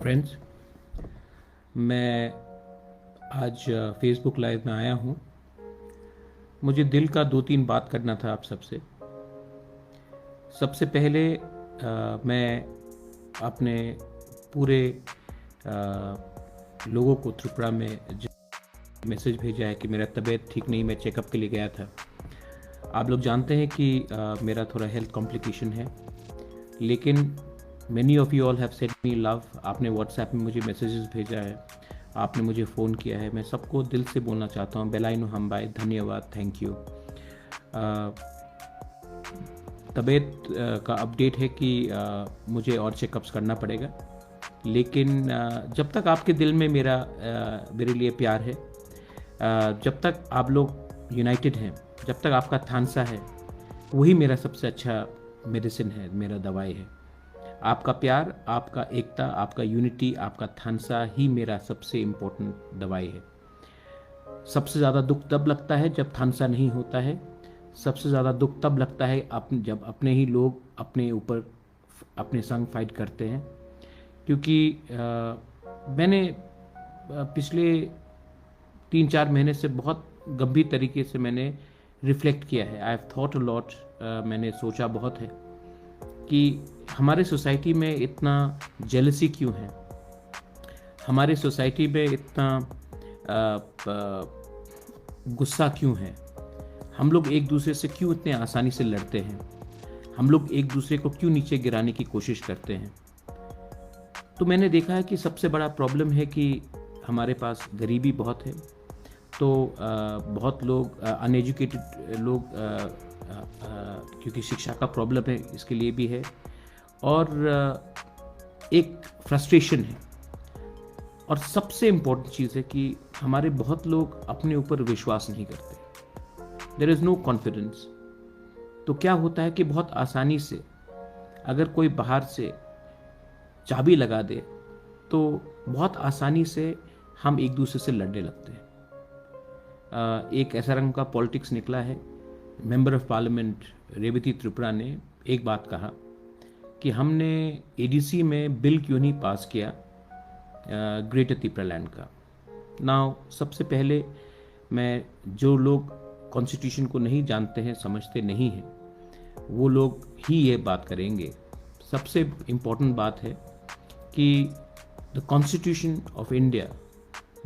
Friends, मैं आज Facebook live में आया हूँ। मुझे दिल का दो तीन बात करना था आप सबसे। सबसे पहले मैं अपने पूरे लोगों को त्रिपुरा में मैसेज भेजा है कि मेरा तबीयत ठीक नहीं, मैं चेकअप के लिए गया था। आप लोग जानते हैं कि मेरा थोड़ा हेल्थ कॉम्प्लिकेशन है, लेकिन many of you all have send me love. आपने व्हाट्सएप में मुझे मैसेजेस भेजा है, आपने मुझे फ़ोन किया है। मैं सबको दिल से बोलना चाहता हूँ, बेलाइनो हमबाई, धन्यवाद, थैंक यू। तबीयत का अपडेट है कि मुझे और चेकअप्स करना पड़ेगा, लेकिन जब तक आपके दिल में मेरे लिए प्यार है, जब तक आप लोग यूनाइटेड हैं, जब तक आपका थानसा है, वही मेरा सबसे अच्छा मेडिसिन है, मेरा दवाई है। आपका प्यार, आपका एकता, आपका यूनिटी, आपका थानसा ही मेरा सबसे इम्पोर्टेंट दवाई है। सबसे ज़्यादा दुख तब लगता है जब थानसा नहीं होता है। सबसे ज़्यादा दुख तब लगता है जब अपने ही लोग अपने ऊपर अपने संग फाइट करते हैं। क्योंकि मैंने पिछले 3-4 महीने से बहुत गंभीर तरीके से मैंने रिफ्लेक्ट किया है। I have thought a lot. मैंने सोचा बहुत है कि हमारे सोसाइटी में इतना जेलसी क्यों है, हमारे सोसाइटी में इतना गुस्सा क्यों है, हम लोग एक दूसरे से क्यों इतने आसानी से लड़ते हैं, हम लोग एक दूसरे को क्यों नीचे गिराने की कोशिश करते हैं। तो मैंने देखा है कि सबसे बड़ा प्रॉब्लम है कि हमारे पास गरीबी बहुत है। तो बहुत लोग अनएजुकेटेड लोग, क्योंकि शिक्षा का प्रॉब्लम है, इसके लिए भी है, और एक फ्रस्ट्रेशन है। और सबसे इम्पोर्टेंट चीज़ है कि हमारे बहुत लोग अपने ऊपर विश्वास नहीं करते, देयर इज़ नो कॉन्फिडेंस। तो क्या होता है कि बहुत आसानी से अगर कोई बाहर से चाबी लगा दे तो बहुत आसानी से हम एक दूसरे से लड़ने लगते हैं। एक ऐसा रंग का पॉलिटिक्स निकला है। Member of parliament Revathi Tripura ने एक बात कहा कि हमने एडीसी में बिल क्यों नहीं पास किया ग्रेटर त्रिपुरा लैंड का। नाउ सबसे पहले मैं, जो लोग कॉन्स्टिट्यूशन को नहीं जानते हैं, समझते नहीं हैं, वो लोग ही ये बात करेंगे। सबसे इम्पोर्टेंट बात है कि the constitution of India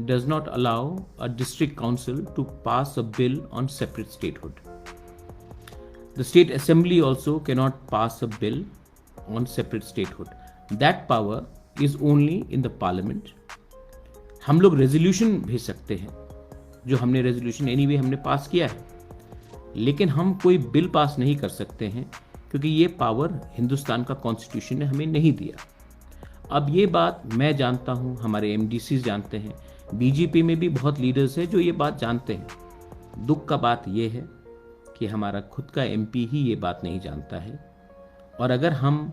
does not allow a district council to pass a bill on separate statehood. The state assembly also cannot pass a bill on separate statehood. That power is only in the parliament. हम लोग resolution भेज सकते हैं, जो हमने resolution anyway हमने पास किया है, लेकिन हम कोई बिल पास नहीं कर सकते हैं, क्योंकि ये पावर हिंदुस्तान का कॉन्स्टिट्यूशन ने हमें नहीं दिया। अब ये बात मैं जानता हूँ, हमारे एमडीसी जानते हैं, बीजेपी में भी बहुत लीडर्स हैं जो ये बात जानते हैं। दुख का बात ये है कि हमारा खुद का एमपी ही ये बात नहीं जानता है। और अगर हम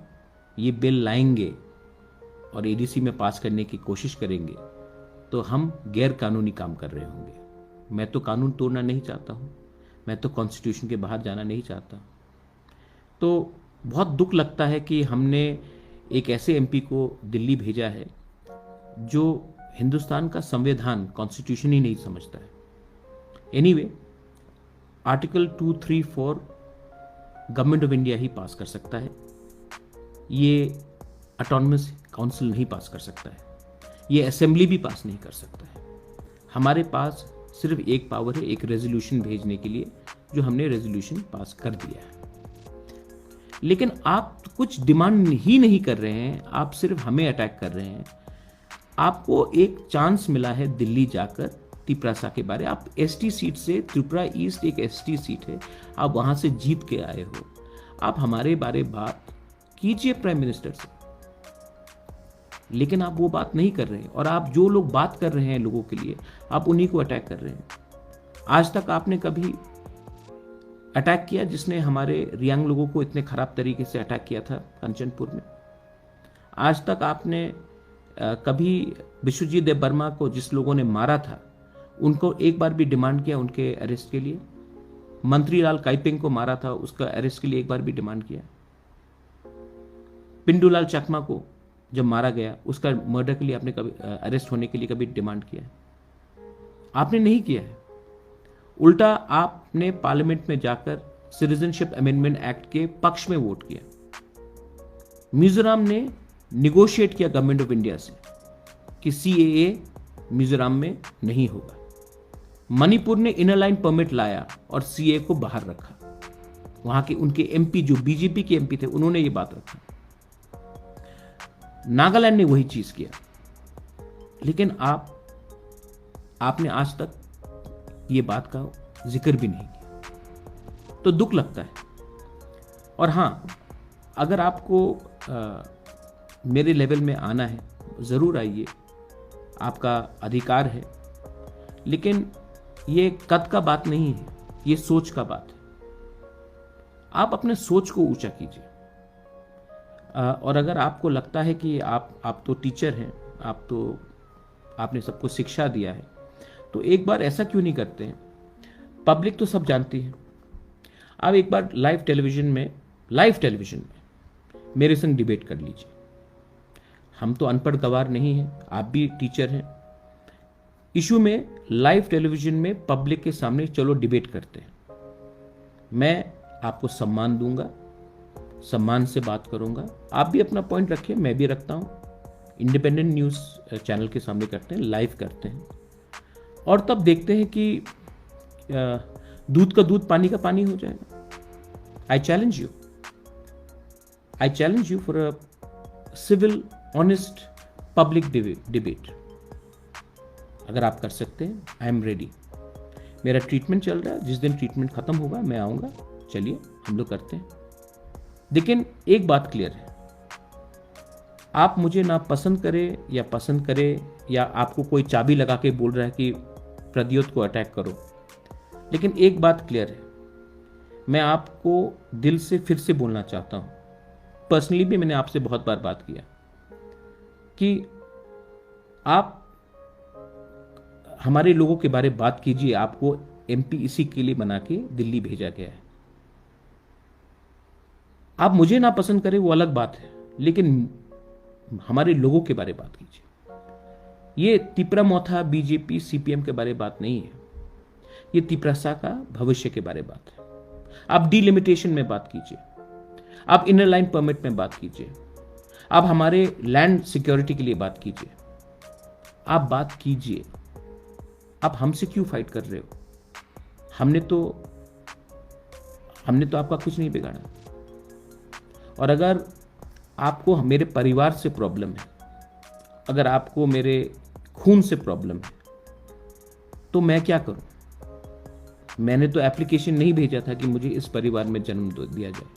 ये बिल लाएंगे और एडीसी में पास करने की कोशिश करेंगे तो हम गैर कानूनी काम कर रहे होंगे। मैं तो कानून तोड़ना नहीं चाहता हूँ, मैं तो कॉन्स्टिट्यूशन के बाहर जाना नहीं चाहता। तो बहुत दुख लगता है कि हमने एक ऐसे एमपी को दिल्ली भेजा है जो हिंदुस्तान का संविधान, कॉन्स्टिट्यूशन ही नहीं समझता है। Anyway, article 234 government of India ही पास कर सकता है, ये ऑटोनमस काउंसिल नहीं पास कर सकता है, ये असेंबली भी पास नहीं कर सकता है। हमारे पास सिर्फ एक पावर है, एक रेजोल्यूशन भेजने के लिए, जो हमने रेजोल्यूशन पास कर दिया है। लेकिन आप कुछ डिमांड ही नहीं कर रहे हैं, आप सिर्फ हमें अटैक कर रहे हैं। आपको एक चांस मिला है दिल्ली जाकर त्रिपुरा के बारे, आप एसटी सीट से, त्रिपुरा ईस्ट एक एसटी सीट है, आप वहां से जीत के आए हो, आप हमारे बारे बात कीजिए प्राइम मिनिस्टर से। लेकिन आप वो बात नहीं कर रहे हैं, और आप जो लोग बात कर रहे हैं लोगों के लिए, आप उन्हीं को अटैक कर रहे हैं। आज तक आपने कभी अटैक किया जिसने हमारे रियांग लोगों को इतने खराब तरीके से अटैक किया था कंचनपुर में? आज तक आपने कभी विश्वजीत देव वर्मा को, जिस लोगों ने मारा था, उनको एक बार भी डिमांड किया उनके अरेस्ट के लिए? मंत्री लाल काइपिंग को मारा था, उसका अरेस्ट के लिए एक बार भी डिमांड किया? पिंडूलाल चकमा को जब मारा गया उसका मर्डर के लिए आपने कभी अरेस्ट होने के लिए कभी डिमांड किया है? आपने नहीं किया है। उल्टा आपने पार्लियामेंट में जाकर सिटीजनशिप अमेंडमेंट एक्ट के पक्ष में वोट किया। मिजोरम ने निगोशिएट किया गवर्नमेंट ऑफ इंडिया से कि सीएए मिजोरम में नहीं होगा। मणिपुर ने इनर लाइन परमिट लाया और सीए को बाहर रखा। वहां के उनके एमपी जो बीजेपी के एमपी थे उन्होंने ये बात रखी। नागालैंड ने वही चीज किया। लेकिन आपने आज तक ये बात का जिक्र भी नहीं किया, तो दुख लगता है। और हां, अगर आपको मेरे लेवल में आना है जरूर आइए, आपका अधिकार है। लेकिन ये कद का बात नहीं है, ये सोच का बात है। आप अपने सोच को ऊंचा कीजिए। और अगर आपको लगता है कि आप तो टीचर हैं, आपने सबको शिक्षा दिया है, तो एक बार ऐसा क्यों नहीं करते हैं? पब्लिक तो सब जानती है। आप एक बार लाइव टेलीविजन में मेरे संग डिबेट कर लीजिए। हम तो अनपढ़ गवार नहीं हैं, आप भी टीचर हैं। इशू में लाइव टेलीविजन में पब्लिक के सामने चलो डिबेट करते हैं। मैं आपको सम्मान दूंगा, सम्मान से बात करूंगा। आप भी अपना पॉइंट रखिए, मैं भी रखता हूं। इंडिपेंडेंट न्यूज चैनल के सामने करते हैं, लाइव करते हैं, और तब देखते हैं कि दूध का दूध पानी का पानी हो जाएगा। I challenge you for a civil honest public debate. अगर आप कर सकते हैं, आई एम रेडी। मेरा ट्रीटमेंट चल रहा है, जिस दिन ट्रीटमेंट खत्म होगा मैं आऊंगा। चलिए हम लोग करते हैं। लेकिन एक बात क्लियर है, आप मुझे ना पसंद करें या पसंद करें, या आपको कोई चाबी लगा के बोल रहा है कि प्रद्योत को अटैक करो, लेकिन एक बात क्लियर है, मैं आपको दिल से फिर से बोलना चाहता हूं। पर्सनली भी मैंने आपसे बहुत बार बात किया कि आप हमारे लोगों के बारे में बात कीजिए। आपको एमपी इसी के लिए बना के दिल्ली भेजा गया है। आप मुझे ना पसंद करें वो अलग बात है, लेकिन हमारे लोगों के बारे में बात कीजिए। ये तिपरा मोथा बीजेपी सीपीएम के बारे में बात नहीं है, ये तिपरासा का भविष्य के बारे में बात है। आप डिलिमिटेशन में बात कीजिए, आप इनर लाइन परमिट में बात कीजिए, आप हमारे लैंड सिक्योरिटी के लिए बात कीजिए। आप बात कीजिए। आप हमसे क्यों फाइट कर रहे हो? हमने तो आपका कुछ नहीं बिगाड़ा। और अगर आपको मेरे परिवार से प्रॉब्लम है, अगर आपको मेरे खून से प्रॉब्लम है, तो मैं क्या करूं? मैंने तो एप्लीकेशन नहीं भेजा था कि मुझे इस परिवार में जन्म दिया जाए।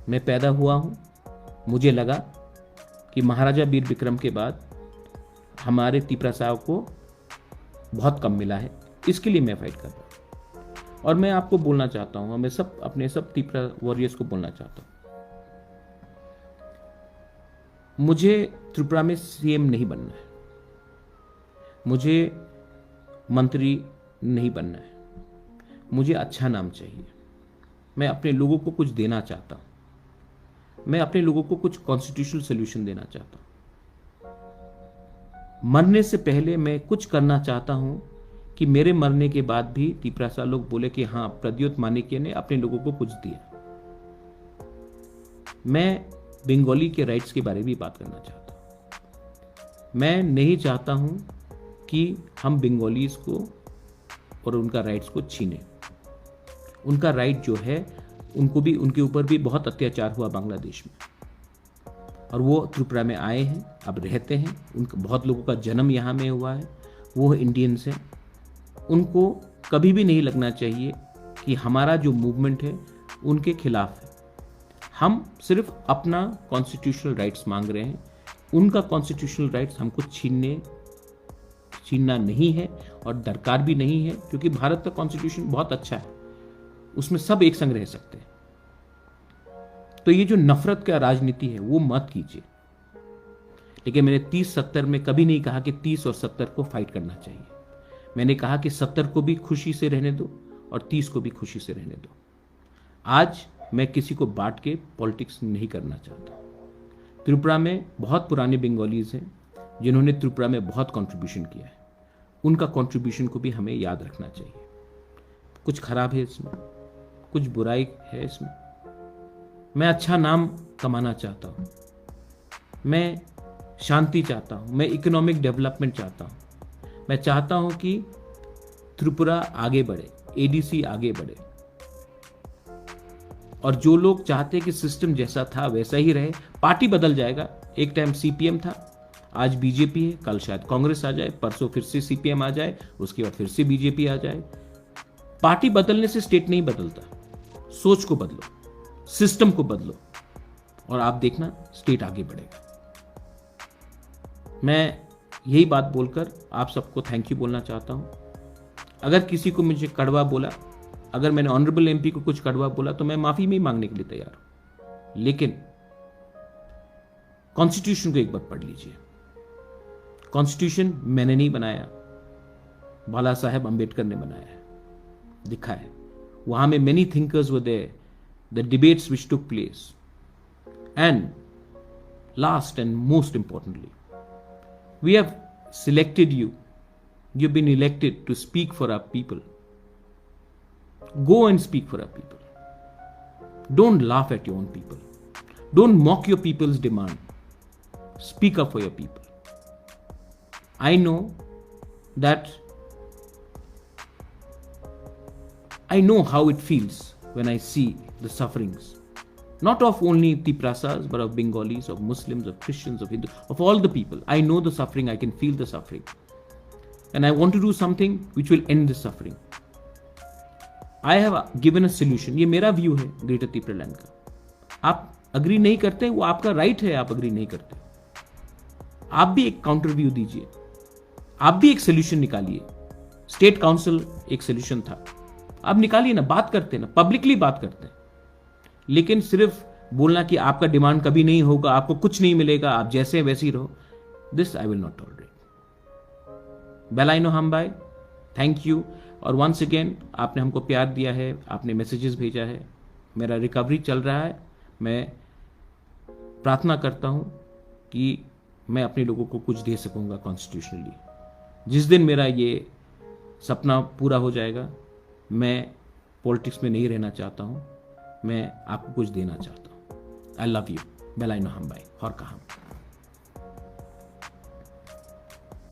मैं पैदा हुआ हूं, मुझे लगा कि महाराजा वीर विक्रम के बाद हमारे तिपरा साहब को बहुत कम मिला है, इसके लिए मैं फाइट कर रहा हूं। और मैं आपको बोलना चाहता हूं, मैं अपने सब तिपरा वॉरियर्स को बोलना चाहता हूं, मुझे त्रिपुरा में सीएम नहीं बनना है, मुझे मंत्री नहीं बनना है, मुझे अच्छा नाम चाहिए। मैं अपने लोगों को कुछ देना चाहता हूं, मैं अपने लोगों को कुछ कॉन्स्टिट्यूशनल सोल्यूशन देना चाहता हूं। मरने से पहले मैं कुछ करना चाहता हूं कि मेरे मरने के बाद भी तिपरासा लोग बोले कि हाँ, प्रद्योत माणिक्य ने अपने लोगों को कुछ दिया। मैं बंगाली के राइट्स के बारे में भी बात करना चाहता हूं। मैं नहीं चाहता हूं कि हम बंगालीज को और उनका राइट्स को छीने। उनका राइट जो है, उनके ऊपर भी बहुत अत्याचार हुआ बांग्लादेश में, और वो त्रिपुरा में आए हैं, अब रहते हैं। उनका बहुत लोगों का जन्म यहाँ में हुआ है, वो इंडियंस हैं। उनको कभी भी नहीं लगना चाहिए कि हमारा जो मूवमेंट है उनके खिलाफ है। हम सिर्फ अपना कॉन्स्टिट्यूशनल राइट्स मांग रहे हैं। उनका कॉन्स्टिट्यूशनल राइट्स हमको छीनना नहीं है और दरकार भी नहीं है, क्योंकि भारत का कॉन्स्टिट्यूशन बहुत अच्छा है, उसमें सब एक संग रह सकते हैं। तो ये जो नफरत का राजनीति है वो मत कीजिए। लेकिन मैंने 30-70 में कभी नहीं कहा कि 30 और 70 को फाइट करना चाहिए। मैंने कहा कि 70 को भी खुशी से रहने दो और 30 को भी खुशी से रहने दो। आज मैं किसी को बांट के पॉलिटिक्स नहीं करना चाहता। त्रिपुरा में बहुत पुराने बंगालीज हैं जिन्होंने त्रिपुरा में बहुत कंट्रीब्यूशन किया है, उनका कंट्रीब्यूशन को भी हमें याद रखना चाहिए। कुछ खराब है इसमें, कुछ बुराई है इसमें। मैं अच्छा नाम कमाना चाहता हूँ, मैं शांति चाहता हूँ, मैं इकोनॉमिक डेवलपमेंट चाहता हूँ, मैं चाहता हूँ कि त्रिपुरा आगे बढ़े, एडीसी आगे बढ़े। और जो लोग चाहते कि सिस्टम जैसा था वैसा ही रहे, पार्टी बदल जाएगा। एक टाइम सीपीएम था, आज बीजेपी है, कल शायद कांग्रेस आ जाए, परसों फिर से सीपीएम आ जाए, उसके बाद फिर से बीजेपी आ जाए। पार्टी बदलने से स्टेट नहीं बदलता। सोच को बदलो, सिस्टम को बदलो, और आप देखना स्टेट आगे बढ़ेगा। मैं यही बात बोलकर आप सबको थैंक यू बोलना चाहता हूं। अगर किसी को मुझे कड़वा बोला, अगर मैंने ऑनरेबल एमपी को कुछ कड़वा बोला, तो मैं माफी में ही मांगने के लिए तैयार हूं। लेकिन कॉन्स्टिट्यूशन को एक बार पढ़ लीजिए। कॉन्स्टिट्यूशन मैंने नहीं बनाया, बाला साहेब अंबेडकर ने बनाया है, लिखा है। वहां में many thinkers were there, the debates which took place, and last and most importantly, we have selected you, you've been elected to speak for our people. Go and speak for our people. Don't laugh at your own people. Don't mock your people's demand. Speak up for your people. I know that I know how it feels when I see the sufferings, not of only Tiprasas, but of Bengalis, of Muslims, of Christians, of Hindus, of all the people. I know the suffering, I can feel the suffering. And I want to do something which will end this suffering. I have given a solution. ये मेरा view है greater Tripuraland का। आप agree नहीं करते, वो आपका right है, आप अग्री नहीं करते। आप भी एक काउंटर व्यू दीजिए, आप भी एक सोल्यूशन निकालिए। स्टेट काउंसिल एक सोल्यूशन था, आप निकालिए ना, बात करते हैं ना, पब्लिकली बात करते हैं। लेकिन सिर्फ बोलना कि आपका डिमांड कभी नहीं होगा, आपको कुछ नहीं मिलेगा, आप जैसे वैसे ही रहो, this I will not tolerate. बेलाइनो हमबाई, थैंक यू। और वंस अगेन आपने हमको प्यार दिया है, आपने मैसेजेस भेजा है, मेरा रिकवरी चल रहा है। मैं प्रार्थना करता हूं कि मैं अपने लोगों को कुछ दे सकूंगा कॉन्स्टिट्यूशनली। जिस दिन मेरा ये सपना पूरा हो जाएगा, मैं पॉलिटिक्स में नहीं रहना चाहता हूं, मैं आपको कुछ देना चाहता हूं। I love you. बेलाइनो हमबाई, और कहा।